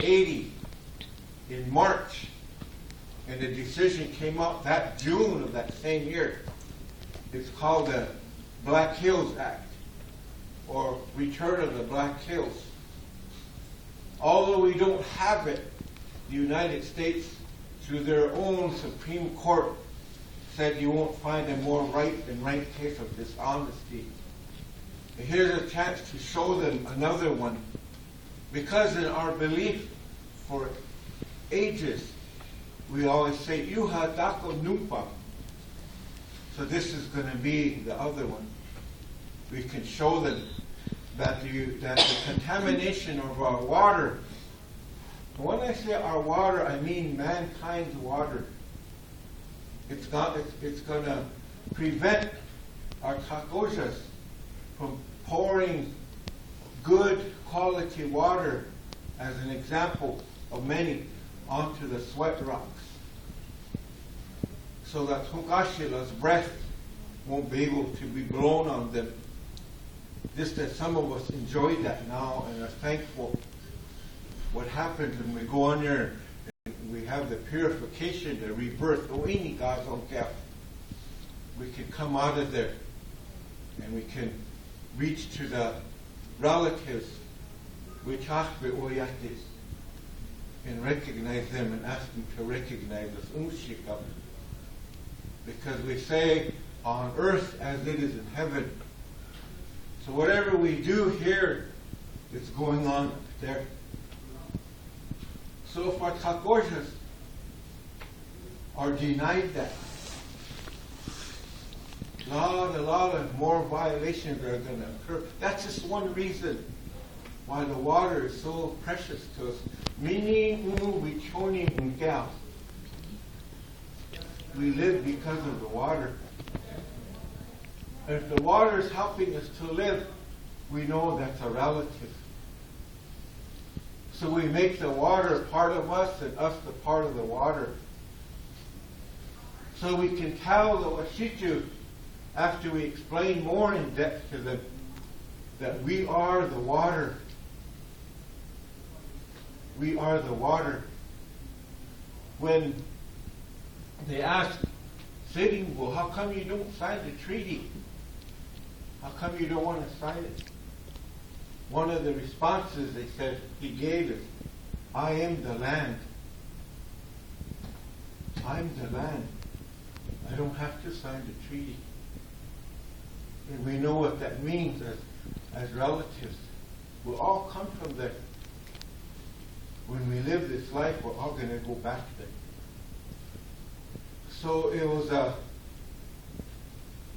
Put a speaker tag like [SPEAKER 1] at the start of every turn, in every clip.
[SPEAKER 1] 1980 in March, and the decision came out that June of that same year. It's called the Black Hills Act, or Return of the Black Hills. Although we don't have it, the United States, through their own Supreme Court, said you won't find a more right and right case of dishonesty. And here's a chance to show them another one. Because in our belief for ages, we always say, Yuha dako numpa. So this is going to be the other one. We can show them that the contamination of our water, when I say our water, I mean mankind's water. It's going to prevent our takojas from pouring good quality water, as an example of many, onto the sweat rocks. So that Hunkashila's breath won't be able to be blown on them. Just that some of us enjoy that now and are thankful. What happens when we go on there and we have the purification, the rebirth, we can come out of there and we can reach to the relatives and recognize them and ask them to recognize us. Because we say on earth as it is in heaven. So whatever we do here is going on there. So if our takojas are denied that, a lot of more violations are going to occur. That's just one reason why the water is so precious to us. We live because of the water. And if the water is helping us to live, we know that's a relative. So we make the water part of us and us the part of the water. So we can tell the Washichu, after we explain more in depth to them, that we are the water. We are the water. When they asked Sitting Bull, how come you don't sign the treaty? How come you don't want to sign it? One of the responses they said he gave is, I am the land. I'm the land. I don't have to sign the treaty. And we know what that means as relatives. We'll all come from there. When we live this life, we're all going to go back there. So it was a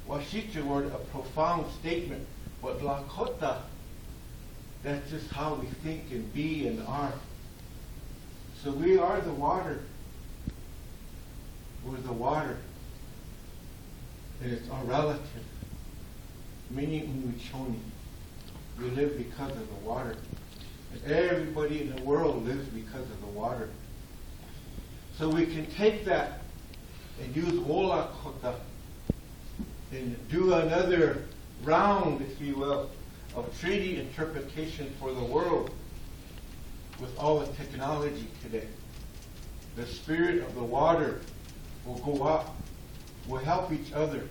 [SPEAKER 1] Washichu word, a profound statement. But Lakota, that's just how we think and be and are. So we are the water. We're the water. And it's our relative. Meaning Umichoni. We live because of the water. And everybody in the world lives because of the water. So we can take that and use Wola Kota and do another round, if you will, of treaty interpretation for the world with all the technology today. The spirit of the water will go up. We'll help each other.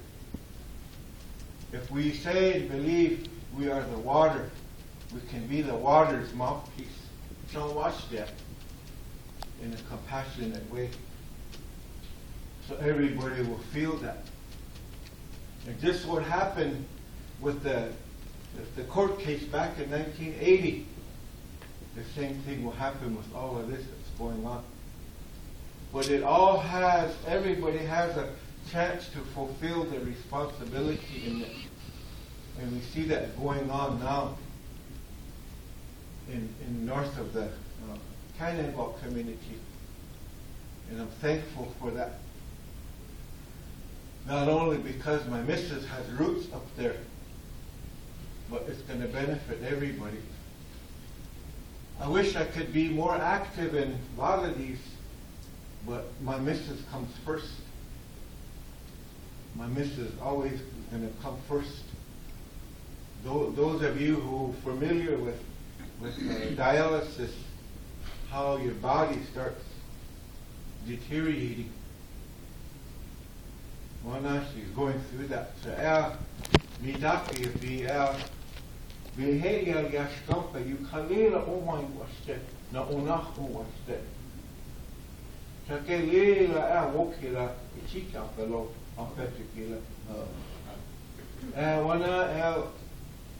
[SPEAKER 1] If we say and believe we are the water, we can be the water's mouthpiece. Don't watch that in a compassionate way. So everybody will feel that. And just what happened with the court case back in 1980, the same thing will happen with all of this that's going on. But everybody has a chance to fulfill their responsibility in it. And we see that going on now in north of the Cannonball community. And I'm thankful for that. Not only because my missus has roots up there, but it's going to benefit everybody. I wish I could be more active in a lot of these, but my missus comes first. My missus is always going to come first. Those of you who are familiar with dialysis, how your body starts deteriorating. Wana, she's going through that. So, midaki, behavior yashkampa, you kalila umay waste, na unach waste. Sake lila wokila, ichika pelo, ampetikila. Wana,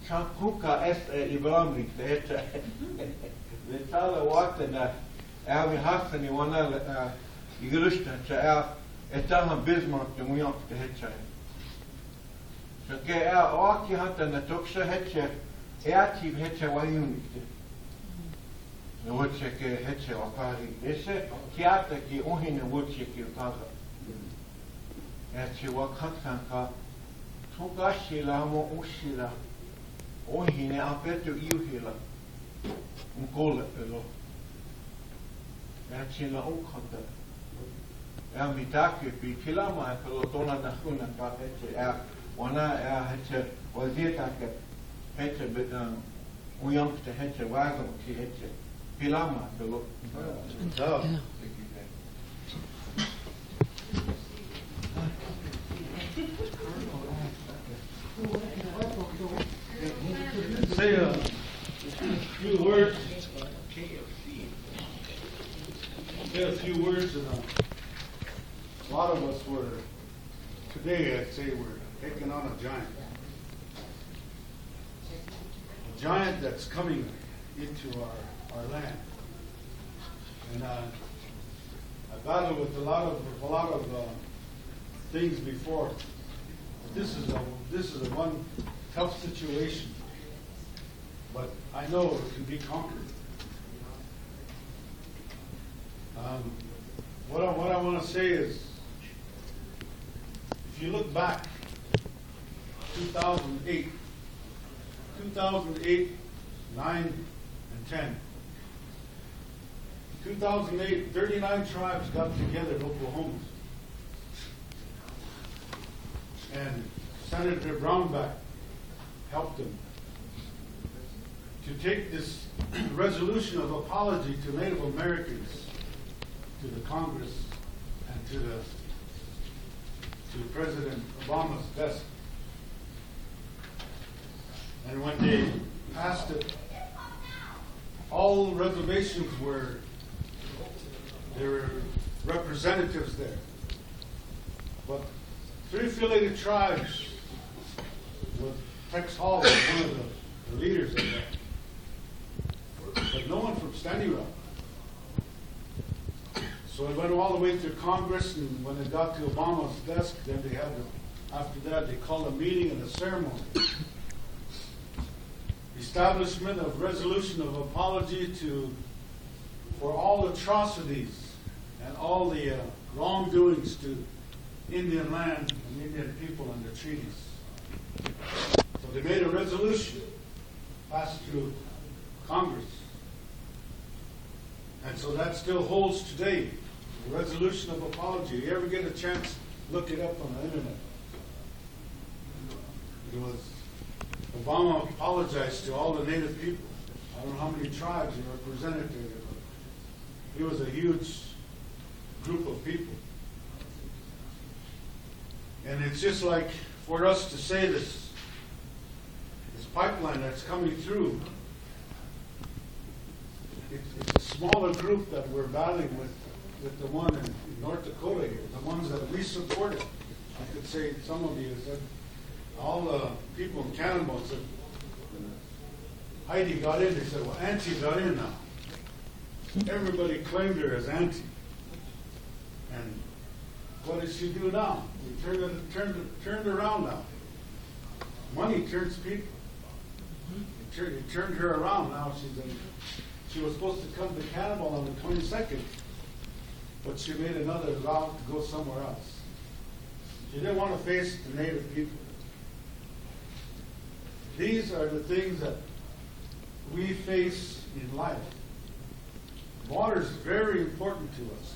[SPEAKER 1] Chankuka est Ibramri, the Tala Watana, Alvi Hassan, Wana, Igrushta, Etama Bismarck, the Muyak, the Hetchay. So, Oaki Hatan, the Toksha Hetche, Eativ Hetche Wayunik. The Woodcheck Hetche or Pari. They said, Kiata ki Ohin and Woodcheck you Kaza. Etche Wakatsanka, Tugashila Mo Ushila. Ohine apetu iuhila. Unkola pelo. Chila ukata. Mitaki pi kilama pelo tona nakuna ka heche. Wana heche wazita ke heche bedang uyam te heche wago ki heche. Pilama pelo.
[SPEAKER 2] Say a few words. Say a few words, and a lot of us were today. I'd say we're taking on a giant. A giant that's coming into our land. And I battled with a lot of things before. But this is a one tough situation. But I know it can be conquered. What I want to say is, if you look back, 2008, 9, and 10. 2008, 39 tribes got together in Oklahoma. And Senator Brownback helped them to take this resolution of apology to Native Americans, to the Congress, and to President Obama's desk. And when they passed it, all reservations there were representatives there. But 3 affiliated tribes, with Tex Hall was one of the leaders of that. But no one from Standing Rock. So it went all the way through Congress, and when it got to Obama's desk, then they had after that they called a meeting and a ceremony. Establishment of resolution of apology for all atrocities and all the wrongdoings to Indian land and Indian people under treaties. So they made a resolution passed through Congress. And so that still holds today. The resolution of apology. You ever get a chance, look it up on the internet. It was Obama apologized to all the Native people. I don't know how many tribes he represented there, but it was a huge group of people. And it's just like for us to say this pipeline that's coming through, it's a smaller group that we're battling with the one in North Dakota here, the ones that we supported. I could say some of you said, all the people in Cannonball said, Heidi got in. They said, well, Auntie got in now. Everybody claimed her as Auntie. And what did she do now? We turned around now. Money turns people. It turned her around now. She was supposed to come to Cannonball on the 22nd, but she made another route to go somewhere else. She didn't want to face the Native people. These are the things that we face in life. Water is very important to us.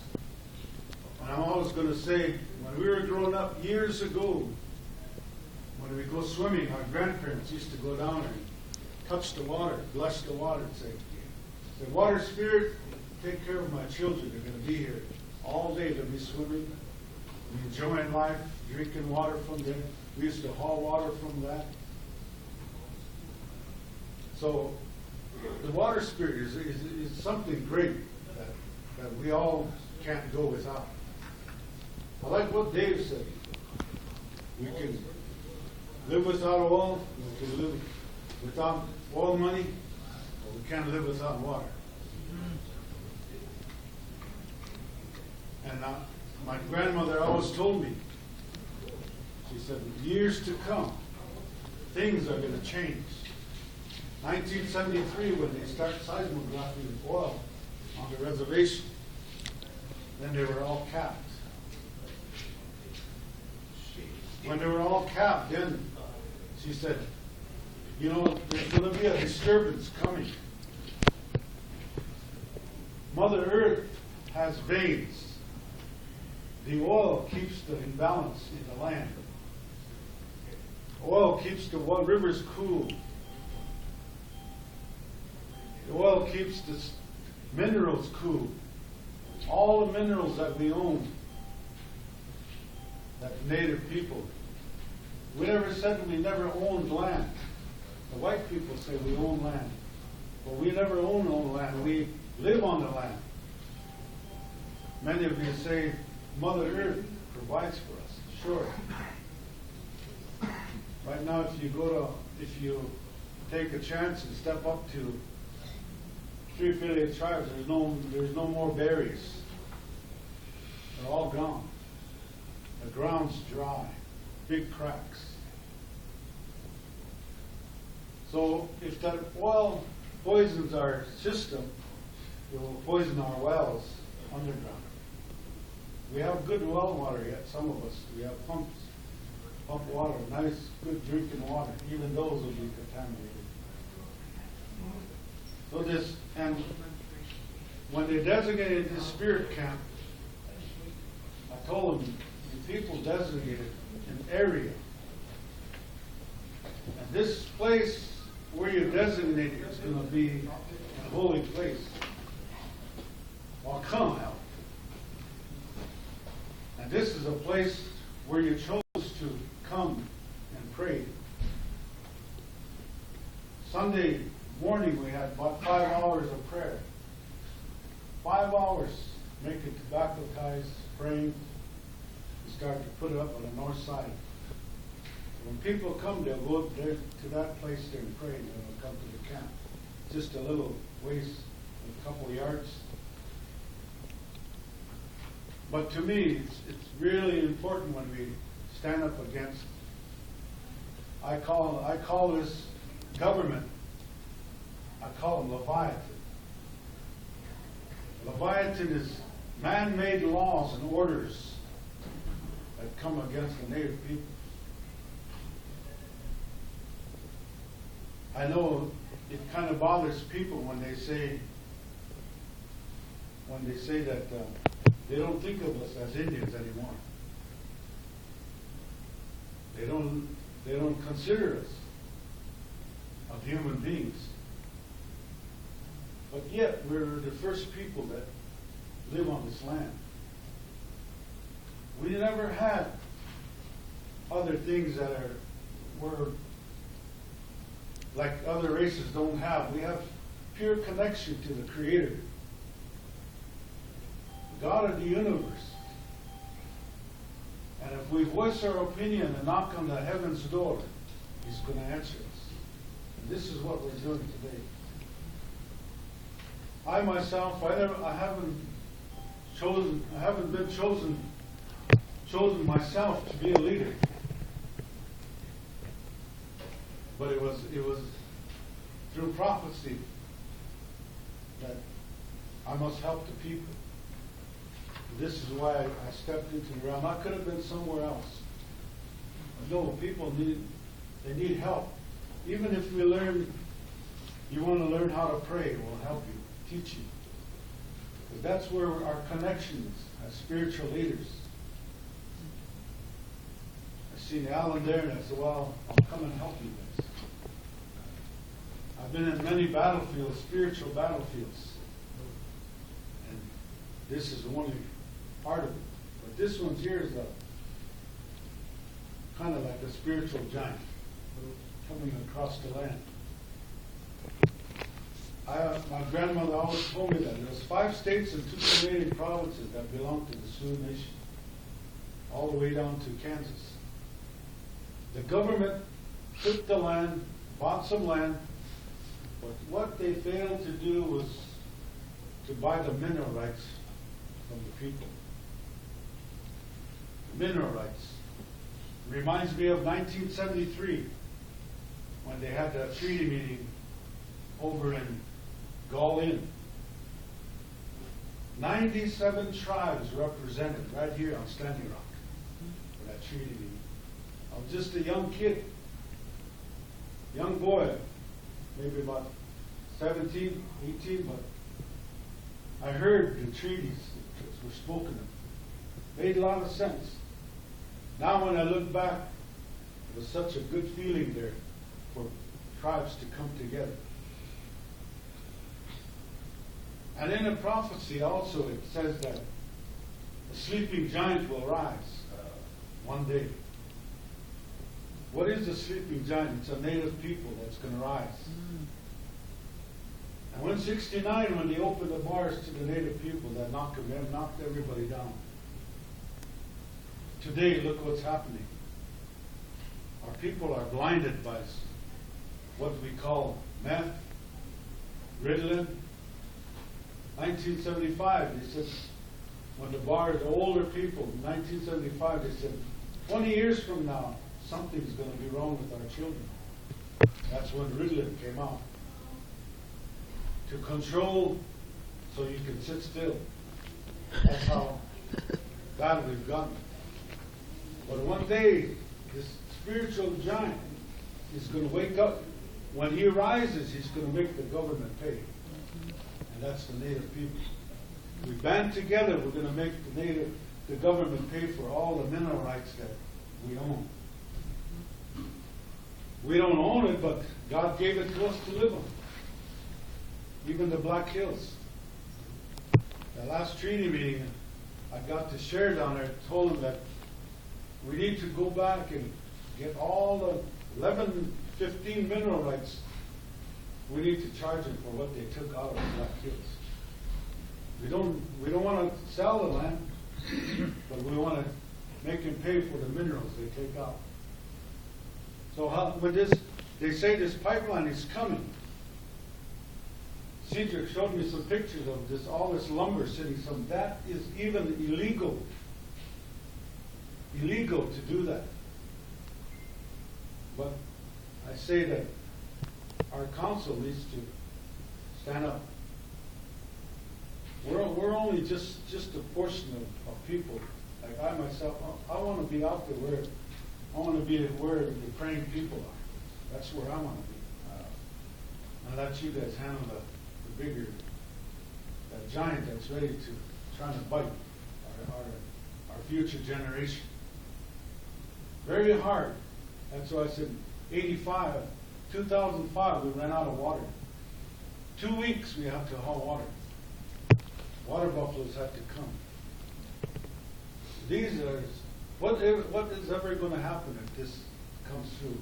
[SPEAKER 2] And I'm always going to say, when we were growing up years ago, when we go swimming, our grandparents used to go down and touch the water, blush the water, and say, the water spirit, take care of my children. They're going to be here all day. They'll be swimming, enjoying life, drinking water from there. We used to haul water from that. So the water spirit is something great that we all can't go without. I like what Dave said. We can live without oil, we can live without oil money, but we can't live without water. And my grandmother always told me, she said, years to come, things are going to change. 1973, when they started seismographing oil on the reservation, then they were all capped. When they were all capped, then she said, you know, there's going to be a disturbance coming. Mother Earth has veins. The oil keeps the imbalance in the land. Oil keeps the rivers cool. The oil keeps the minerals cool. All the minerals that we own, that native people. We never said we never owned land. The white people say we own land. But we never own land. We live on the land. Many of you say Mother Earth provides for us. Sure. Right now, if you take a chance and step up to 3 affiliate tribes, there's no more berries. They're all gone. The ground's dry, big cracks. So if that oil poisons our system, it will poison our wells underground. We have good well water yet, some of us. We have pump water, nice, good drinking water. Even those will be contaminated. So and when they designated this spirit camp, I told them, the people designated an area. And this place where you designated is going to be a holy place. Well, come out. And this is a place where you chose to come and pray. Sunday morning we had about 5 hours of prayer. 5 hours making tobacco ties, praying. We start to put it up on the north side. When people come, they'll go up there to that place there and pray, and they'll come to the camp. Just a little ways, a couple of yards. But to me, it's really important when we stand up against. I call this government. I call them Leviathan. Leviathan is man-made laws and orders that come against the native people. I know it kind of bothers people when they say that they don't think of us as Indians anymore. They don't consider us of human beings. But yet we're the first people that live on this land. We never had other things that were like other races don't have. We have pure connection to the Creator, God of the universe. And if we voice our opinion and knock on the heaven's door, He's going to answer us. And this is what we're doing today. I myself, I haven't been chosen myself to be a leader. But it was through prophecy that I must help the people. This is why I stepped into the realm. I could have been somewhere else. No, people need help. Even if you want to learn how to pray, we'll help you, teach you. Because that's where our connection is as spiritual leaders. I seen Alan there and I said, well, I'll come and help you guys. I've been in many battlefields, spiritual battlefields. this is only part of it. But this one here is kind of like a spiritual giant coming across the land. My grandmother always told me that there's 5 states and 2 Canadian provinces that belong to the Sioux Nation, all the way down to Kansas. The government took the land, bought some land, but what they failed to do was to buy the mineral rights from the people. Mineral rights. Reminds me of 1973 when they had that treaty meeting over in Gull Inn. 97 tribes represented right here on Standing Rock for that treaty meeting. I was just a young kid, young boy, maybe about 17, 18, but I heard the treaties that were spoken of. Made a lot of sense. Now when I look back, it was such a good feeling there for tribes to come together. And in the prophecy also it says that the sleeping giant will rise one day. What is the sleeping giant? It's a native people that's going to rise. And when 69, when they opened the bars to the native people, that knocked everybody down. Today, look what's happening. Our people are blinded by what we call meth, Ritalin. 1975, they said, when the older people, in 1975, they said, 20 years from now, something's going to be wrong with our children. That's when Ritalin came out. To control so you can sit still. That's how bad we've gotten. But one day, this spiritual giant is going to wake up. When he rises, he's going to make the government pay. And that's the native people. We band together, we're going to make the government pay for all the mineral rights that we own. We don't own it, but God gave it to us to live on. Even the Black Hills. The last treaty meeting I got to share down there, told them that we need to go back and get all the 11, 15 mineral rights. We need to charge them for what they took out of the Black Hills. We don't want to sell the land, but we want to make them pay for the minerals they take out. So they say this pipeline is coming. Cedric showed me some pictures of all this lumber sitting. That is even illegal. Illegal to do that. But I say that our council needs to stand up. We're only just a portion of people. Like I myself, I want to be out there where I want to be where the praying people are. That's where I want to be. And let you guys handle the bigger, that giant that's ready to trying to bite our future generation. Very hard. That's why I said 2005, we ran out of water. 2 weeks we have to haul water. Water buffaloes have to come. These are, what is ever going to happen if this comes through?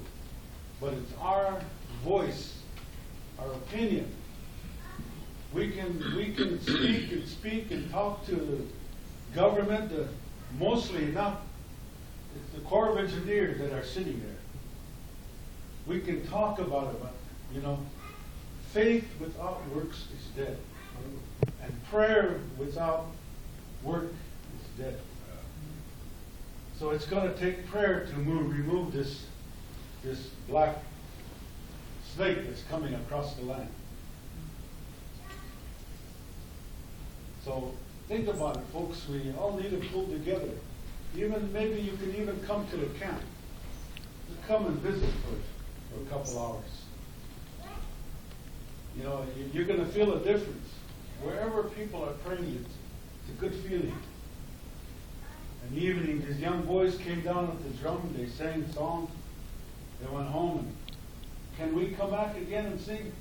[SPEAKER 2] But it's our voice, our opinion. We can speak and talk to the government, mostly not, it's the Corps of Engineers that are sitting there. We can talk about it, but, faith without works is dead. And prayer without work is dead. So it's going to take prayer to remove this black snake that's coming across the land. So think about it, folks. We all need to pull together. Maybe you can even come to the camp. Just come and visit for a couple hours. You're going to feel a difference. Wherever people are praying, it's a good feeling. In the evening, these young boys came down with the drum. They sang songs. They went home. And, can we come back again and sing?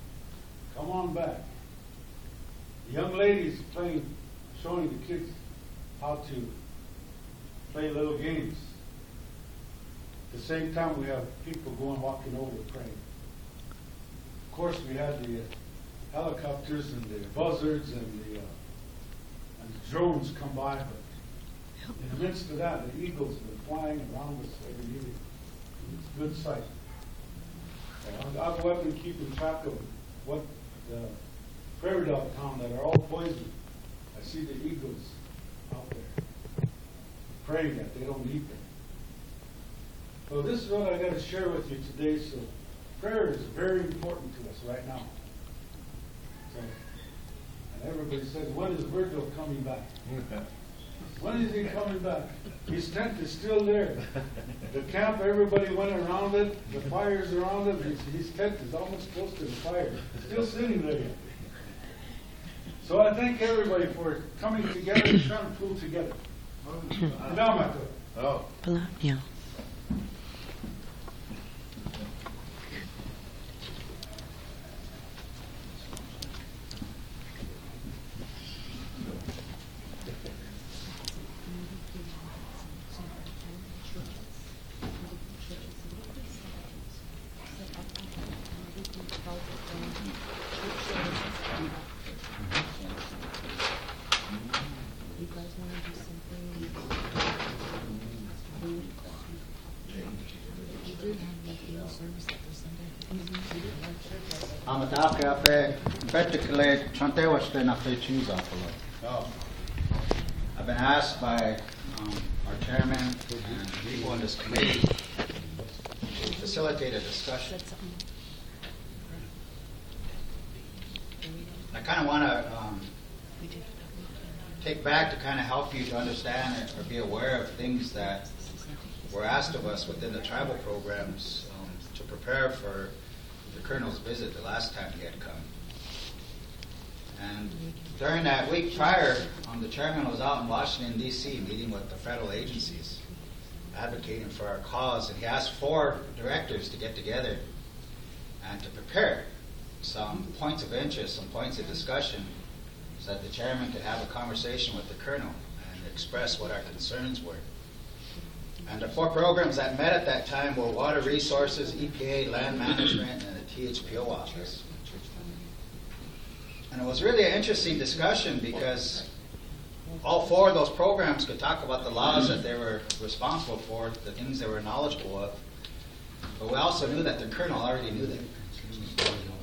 [SPEAKER 2] Come on back. The young ladies playing showing the kids how to play little games. At the same time, we have people going walking over praying. Of course, we had the helicopters and the buzzards and the drones come by, but in the midst of that, the eagles were flying around us every year. It's a good sight. I'll go up and keep track of what the prairie dog found that are all poisoned. I see the eagles out there praying that they don't eat them. So this is what I got to share with you today. So prayer is very important to us right now. So, and everybody says, when is Virgil coming back? When is he coming back? His tent is still there. The camp, everybody went around it. The fire's around it. His tent is almost close to the fire. Still sitting there. So I thank everybody for coming together and trying to pull together. Now, Michael.
[SPEAKER 3] Oh.
[SPEAKER 4] Yeah.
[SPEAKER 3] Amatake ape particularly chante washte na fe choose apolo.
[SPEAKER 2] Oh.
[SPEAKER 3] I've been asked by our chairman and people in this committee to facilitate a discussion. I kind of want to take back to kind of help you to understand or be aware of things that were asked of us within the tribal programs to prepare for the Colonel's visit the last time he had come. And during that week prior, the chairman was out in Washington, D.C. meeting with the federal agencies, advocating for our cause, and he asked 4 directors to get together and to prepare some points of interest, some points of discussion, so that the chairman could have a conversation with the Colonel and express what our concerns were. And the 4 programs that met at that time were Water Resources, EPA, Land Management, and the THPO office. And it was really an interesting discussion because all 4 of those programs could talk about the laws that they were responsible for, the things they were knowledgeable of. But we also knew that the Colonel already knew that.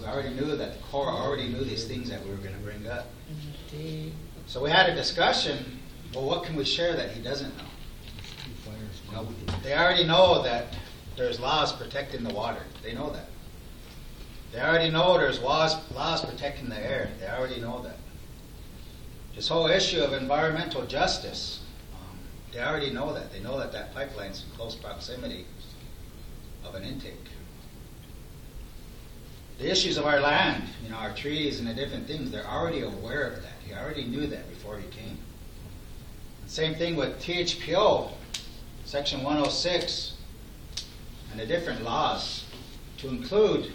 [SPEAKER 3] We already knew that the Corps already knew these things that we were going to bring up. So we had a discussion, well, what can we share that he doesn't know? You know, they already know that there's laws protecting the water. They know that. They already know there's laws protecting the air. They already know that. This whole issue of environmental justice, they already know that. They know that that pipeline's in close proximity of an intake. The issues of our land, our trees and the different things, they're already aware of that. He already knew that before he came. Same thing with THPO, Section 106, and the different laws, to include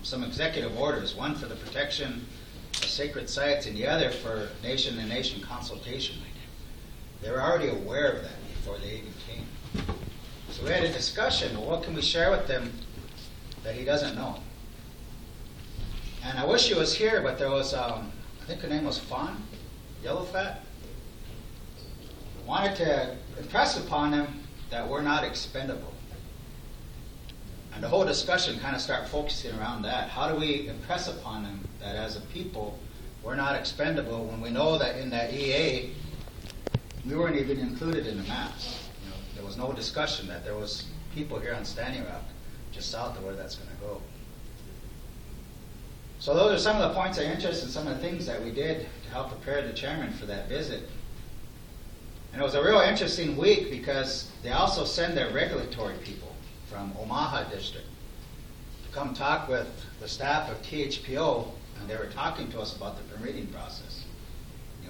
[SPEAKER 3] some executive orders, one for the protection of sacred sites and the other for nation-to-nation consultation. They were already aware of that before they even came. So we had a discussion, well, what can we share with them that he doesn't know? And I wish he was here, but there was, I think her name was Fawn Yellowfat. Wanted to impress upon him that we're not expendable. And the whole discussion kind of started focusing around that. How do we impress upon them that as a people, we're not expendable when we know that in that EA, we weren't even included in the maps. There was no discussion that there was people here on Standing Rock, just south of where that's going to go. So those are some of the points of interest and some of the things that we did to help prepare the chairman for that visit. And it was a real interesting week because they also send their regulatory people from Omaha District to come talk with the staff of THPO, and they were talking to us about the permitting process.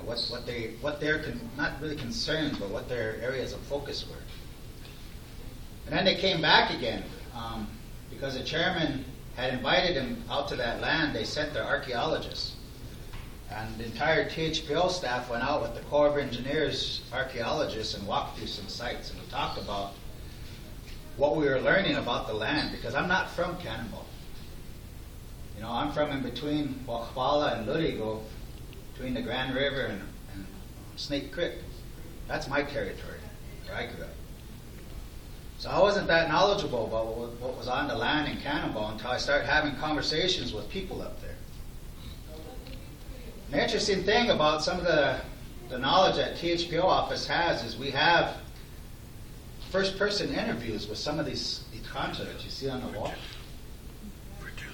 [SPEAKER 3] What their not really concerns, but what their areas of focus were. And then they came back again because the chairman had invited them out to that land. They sent their archaeologists, And the entire THPO staff went out with the Corps of Engineers, archaeologists, and walked through some sites. And we talked about what we were learning about the land, because I'm not from Cannonball. You know, I'm from in between Wakpala and Lurigo, between the Grand River and Snake Creek. That's my territory, where I grew up. So I wasn't that knowledgeable about what was on the land in Cannonball until I started having conversations with people up there. The interesting thing about some of the knowledge that THPO office has is we have first-person interviews with some of these content that you see on the wall.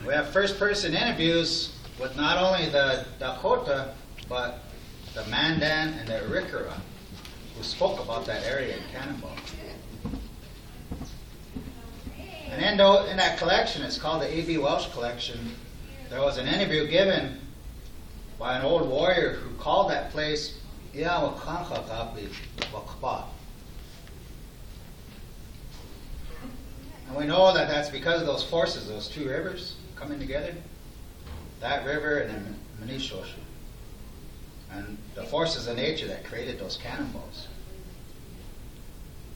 [SPEAKER 3] We have first-person interviews with not only the Dakota, but the Mandan and the Arikara, who spoke about that area in Cannonball. And in that collection, it's called the A.B. Welsh Collection, there was an interview given by an old warrior who called that place Iawakanchakapi Wakpa. And we know that that's because of those forces, those two rivers coming together, that river and then Manishoshu, and the forces of nature that created those cannonballs.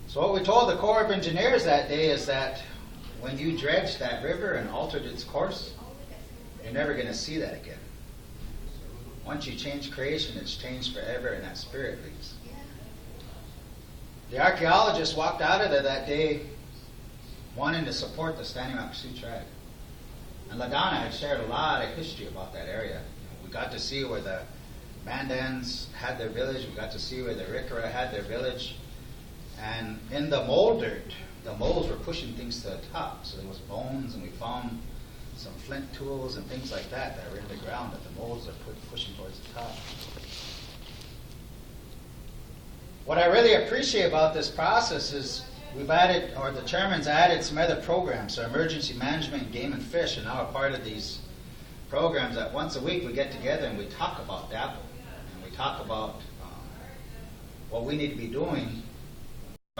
[SPEAKER 3] So what we told the Corps of Engineers that day is that when you dredged that river and altered its course, you're never going to see that again. Once you change creation, it's changed forever, and that spirit leaves. The archaeologists walked out of there that day wanting to support the Standing Rock Sioux tribe. And LaDonna had shared a lot of history about that area. We got to see where the Mandans had their village. We got to see where the Arikara had their village. And in the mold dirt, the moles were pushing things to the top. So there was bones, and we found some flint tools and things like that were in the ground that the moles are pushing towards the top. What I really appreciate about this process is we've added, or the chairman's added some other programs, so emergency management, game and fish, and now a part of these programs that once a week we get together and we talk about DAPL. And we talk about what we need to be doing